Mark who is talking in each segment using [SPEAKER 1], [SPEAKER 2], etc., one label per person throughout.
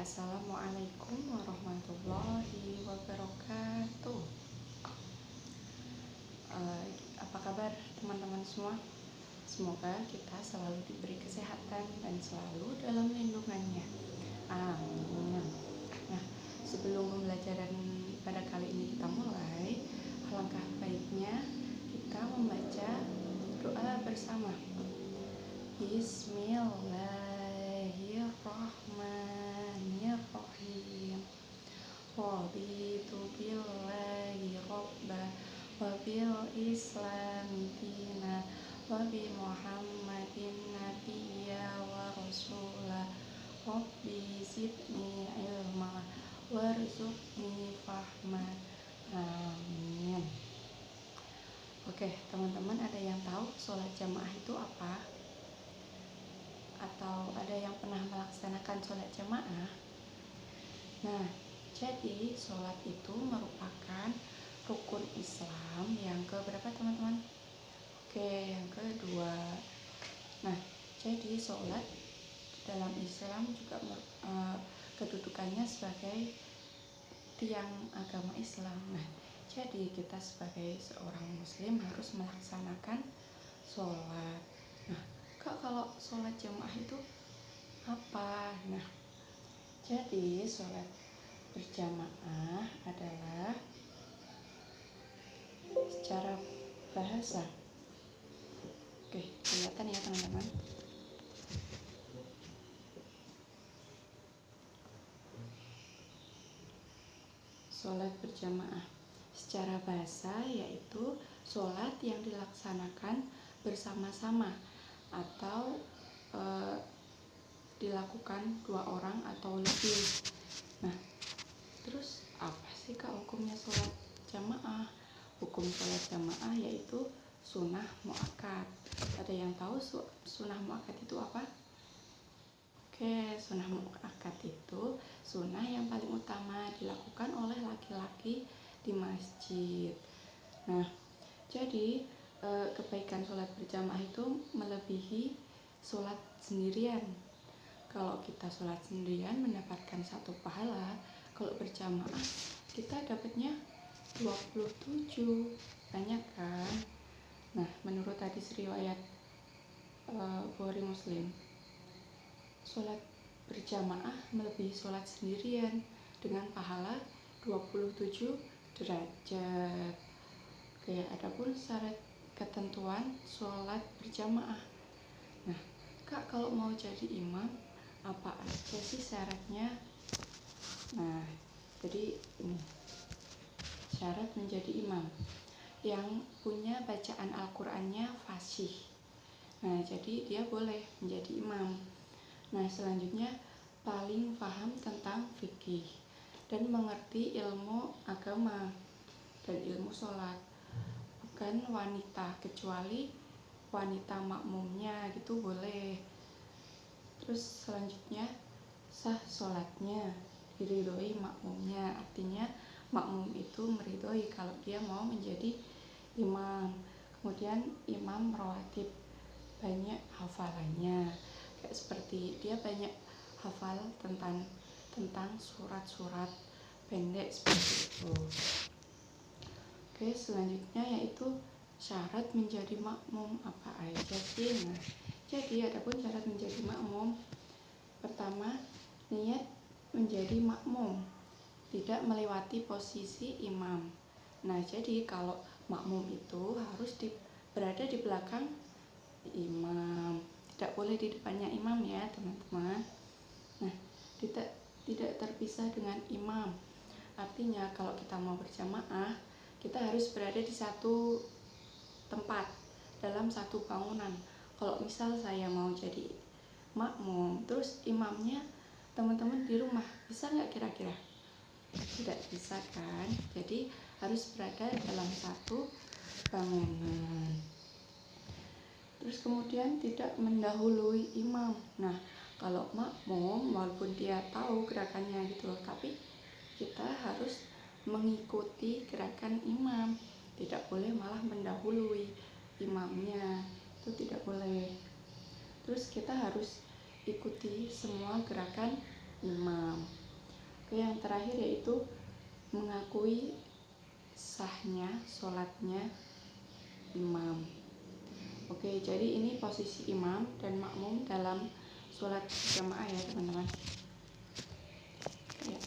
[SPEAKER 1] Assalamualaikum warahmatullahi wabarakatuh. Apa kabar teman-teman semua? Semoga kita selalu diberi kesehatan dan selalu dalam lindungannya. Amin. Nah, sebelum pembelajaran pada kali ini kita mulai, alangkah baiknya kita membaca doa bersama. Bismillahirrahmanirrahim. Raditu billahi robba wa bil islami dina wa bi muhammadin nabiyya wa rasula rabbi zidni ilma warzuqni fahma. Amin. Oke, teman-teman, ada yang tahu sholat jamaah itu apa? Atau ada yang pernah melaksanakan sholat jamaah? Nah, jadi sholat itu merupakan rukun Islam yang keberapa, teman-teman? Oke, yang kedua. Nah, jadi sholat dalam Islam juga kedudukannya sebagai tiang agama Islam. Nah, jadi kita sebagai seorang muslim harus melaksanakan sholat. Nah, Kak, kalau sholat jamaah itu apa? Nah, jadi sholat berjamaah adalah secara bahasa. Oke, kelihatan ya teman-teman. Sholat berjamaah secara bahasa yaitu sholat yang dilaksanakan bersama-sama atau dilakukan 2 orang atau lebih. Nah, terus apa sih Kak hukumnya sholat jamaah? Hukum sholat jamaah yaitu sunnah muakkad. Ada yang tahu sunnah muakkad itu apa? Oke, sunnah muakkad itu sunnah yang paling utama dilakukan oleh laki-laki di masjid. Nah, jadi kebaikan sholat berjamaah itu melebihi sholat sendirian. Kalau kita sholat sendirian mendapatkan 1 pahala, kalau berjamaah kita dapatnya 27. Banyak kan? Nah, menurut hadis riwayat Bukhari Muslim, sholat berjamaah melebihi sholat sendirian dengan pahala 27 derajat. Oke, adapun syarat ketentuan sholat berjamaah. Nah, Kak, kalau mau jadi imam apa aja sih syaratnya? Nah, jadi ini syarat menjadi imam yang punya bacaan Al-Qur'annya fasih. Nah, jadi dia boleh menjadi imam. Nah, selanjutnya paling paham tentang fikih dan mengerti ilmu agama dan ilmu sholat. Bukan wanita, kecuali wanita makmumnya gitu boleh. Terus selanjutnya sah sholatnya, diridhoi makmumnya. Artinya makmum itu meridhoi kalau dia mau menjadi imam. Kemudian imam rawatib, banyak hafalannya, kayak seperti dia banyak hafal tentang surat-surat pendek seperti itu. Oke, selanjutnya yaitu syarat menjadi makmum apa aja sih? Nah, jadi adapun syarat menjadi makmum, pertama, niat menjadi makmum, tidak melewati posisi imam. Nah, jadi kalau makmum itu harus berada di belakang imam, tidak boleh di depannya imam ya teman-teman. Nah, tidak terpisah dengan imam. Artinya kalau kita mau berjamaah, kita harus berada di satu tempat dalam satu bangunan. Kalau misal saya mau jadi makmum, terus imamnya teman-teman di rumah, bisa nggak kira-kira? Tidak bisa kan? Jadi harus berada dalam satu bangunan. Terus kemudian tidak mendahului imam. Nah, kalau makmum walaupun dia tahu gerakannya gitu loh, tapi kita harus mengikuti gerakan imam, tidak boleh malah mendahului imamnya, itu tidak boleh. Terus kita harus ikuti semua gerakan imam. Oke, yang terakhir yaitu mengakui sahnya sholatnya imam. Oke, jadi ini posisi imam dan makmum dalam sholat jamaah ya teman-teman. Ya.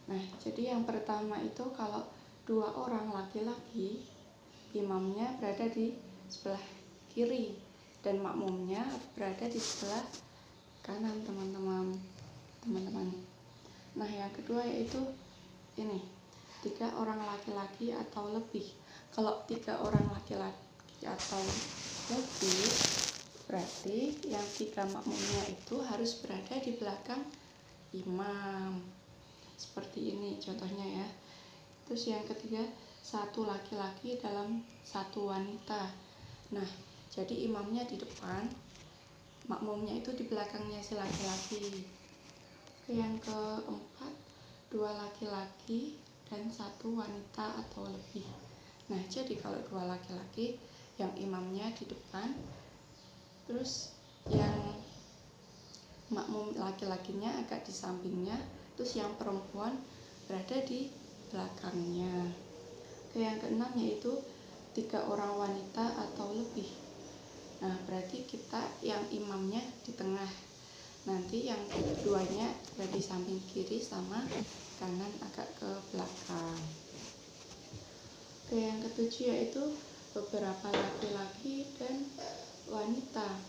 [SPEAKER 1] Nah, jadi yang pertama itu kalau dua orang laki-laki, imamnya berada di sebelah kiri dan makmumnya berada di sebelah kanan teman-teman. Nah, yang kedua yaitu ini, 3 orang laki-laki atau lebih. Kalau 3 orang laki-laki atau lebih, berarti yang 3 makmumnya itu harus berada di belakang imam. Seperti ini contohnya ya. Terus yang ketiga, 1 laki-laki dalam 1 wanita. Nah, jadi imamnya di depan, makmumnya itu di belakangnya si laki-laki. Oke, yang keempat, 2 laki-laki dan 1 wanita atau lebih. Nah, jadi kalau 2 laki-laki, yang imamnya di depan, terus yang makmum laki-lakinya agak di sampingnya, terus yang perempuan berada di belakangnya. Oke, yang keenam yaitu 3 orang wanita atau lebih. Nah, berarti kita yang imamnya di tengah, nanti yang keduanya berada di samping kiri sama kanan agak ke belakang. Oke, yang ketujuh yaitu beberapa laki-laki dan wanita.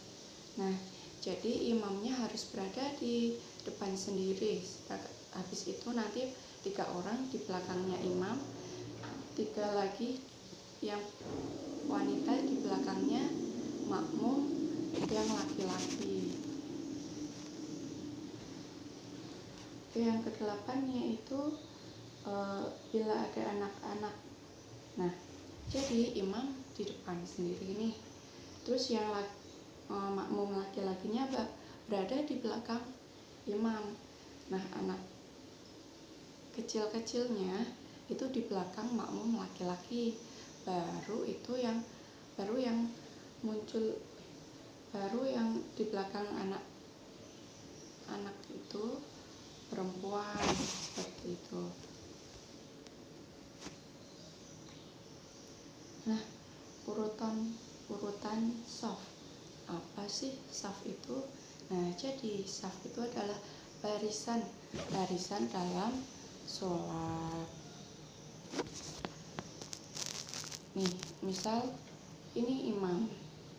[SPEAKER 1] Nah, jadi imamnya harus berada di depan sendiri. Habis itu nanti 3 orang di belakangnya imam, 3 lagi yang wanita di belakangnya makmum yang laki-laki. Yang ke-8 yaitu bila ada anak-anak. Nah, jadi imam di depan sendiri nih, terus yang makmum laki-lakinya berada di belakang imam. Nah, anak kecil-kecilnya itu di belakang makmum laki-laki. Baru yang muncul, baru yang di belakang anak itu perempuan, seperti itu. Nah, urutan shaf. Apa sih shaf itu? Nah, jadi shaf itu adalah barisan dalam sholat. Nih, misal ini imam,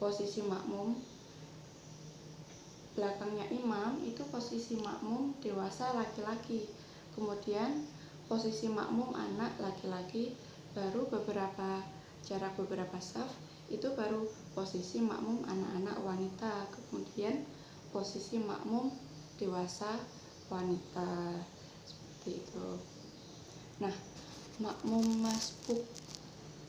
[SPEAKER 1] posisi makmum, belakangnya imam itu posisi makmum dewasa laki-laki, kemudian posisi makmum anak laki-laki, baru jarak beberapa shaf itu baru posisi makmum anak-anak wanita, kemudian posisi makmum dewasa wanita, seperti itu. Nah, makmum masbuk.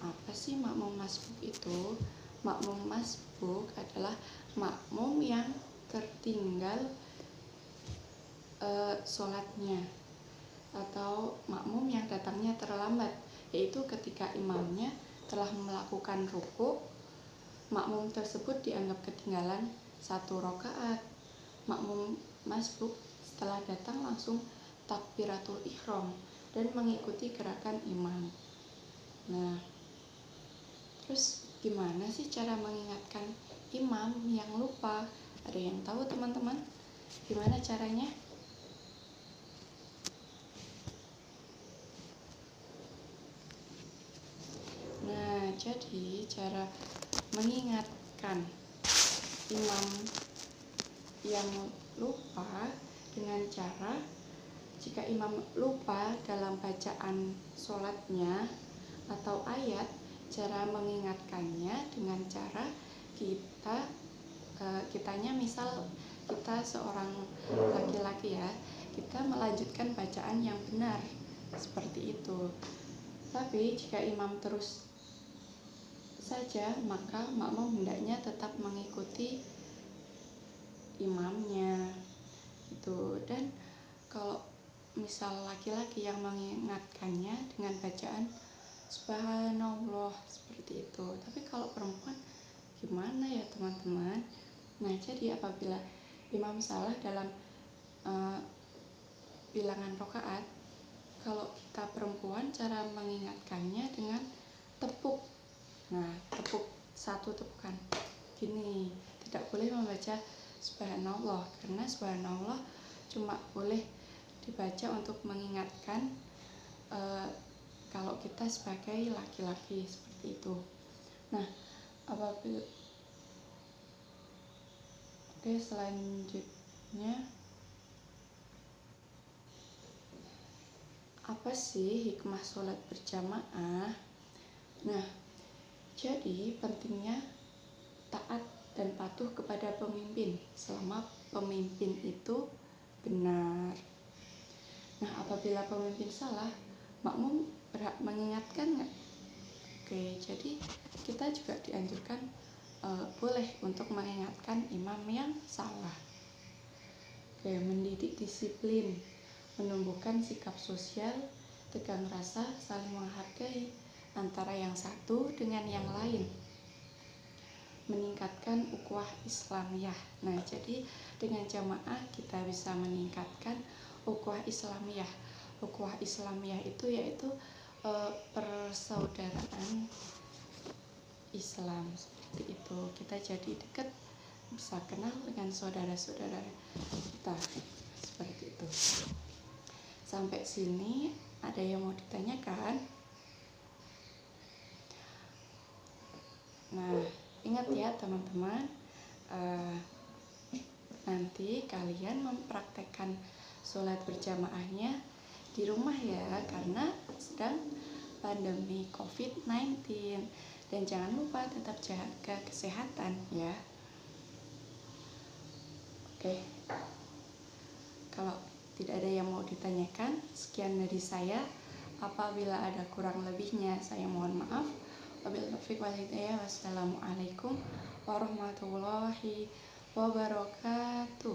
[SPEAKER 1] Apa sih makmum masbuk itu? Makmum masbuk adalah makmum yang tertinggal sholatnya, atau makmum yang datangnya terlambat, yaitu ketika imamnya telah melakukan ruku, makmum tersebut dianggap ketinggalan 1 rakaat. Makmum masbuk setelah datang langsung takbiratul ihram dan mengikuti gerakan imam. Nah, terus gimana sih cara mengingatkan imam yang lupa? Ada yang tahu teman-teman? Gimana caranya? Nah, jadi cara mengingatkan imam yang lupa dengan cara, jika imam lupa dalam bacaan sholatnya atau ayat, cara mengingatkannya dengan cara kitanya, misal kita seorang laki-laki ya, kita melanjutkan bacaan yang benar, seperti itu. Tapi jika imam terus saja, maka makmum hendaknya tetap mengikuti imamnya itu. Dan kalau misal laki-laki yang mengingatkannya dengan bacaan subhanallah, seperti itu. Tapi kalau perempuan gimana ya teman-teman? Nah, jadi apabila imam salah dalam bilangan rakaat, kalau kita perempuan cara mengingatkannya dengan tepuk. Nah, tepuk satu tepukan gini, tidak boleh membaca subhanallah, karena subhanallah cuma boleh dibaca untuk mengingatkan kalau kita sebagai laki-laki, seperti itu. Nah, apabila selanjutnya, apa sih hikmah sholat berjamaah? Nah, jadi pentingnya taat dan patuh kepada pemimpin selama pemimpin itu benar. Nah, apabila pemimpin salah, makmum berhak mengingatkan nggak? Oke, jadi kita juga dianjurkan boleh untuk mengingatkan imam yang salah. Oke, mendidik disiplin, menumbuhkan sikap sosial, tegang rasa, saling menghargai antara yang satu dengan yang lain, meningkatkan ukhuwah Islamiyah. Nah, jadi dengan jamaah kita bisa meningkatkan ukhuwah Islamiyah. Ukhuwah Islamiyah itu yaitu persaudaraan Islam, seperti itu. Kita jadi dekat, bisa kenal dengan saudara-saudara kita, seperti itu. Sampai sini ada yang mau ditanyakan? Nah, ingat ya teman-teman, nanti kalian mempraktekkan sholat berjamaahnya di rumah ya, karena sedang pandemi COVID-19. Dan jangan lupa tetap jaga kesehatan ya. Oke, kalau tidak ada yang mau ditanyakan, sekian dari saya. Apabila ada kurang lebihnya, saya mohon maaf. Wabillahi taufiq wal hidayah. Wassalamualaikum warahmatullahi wabarakatuh.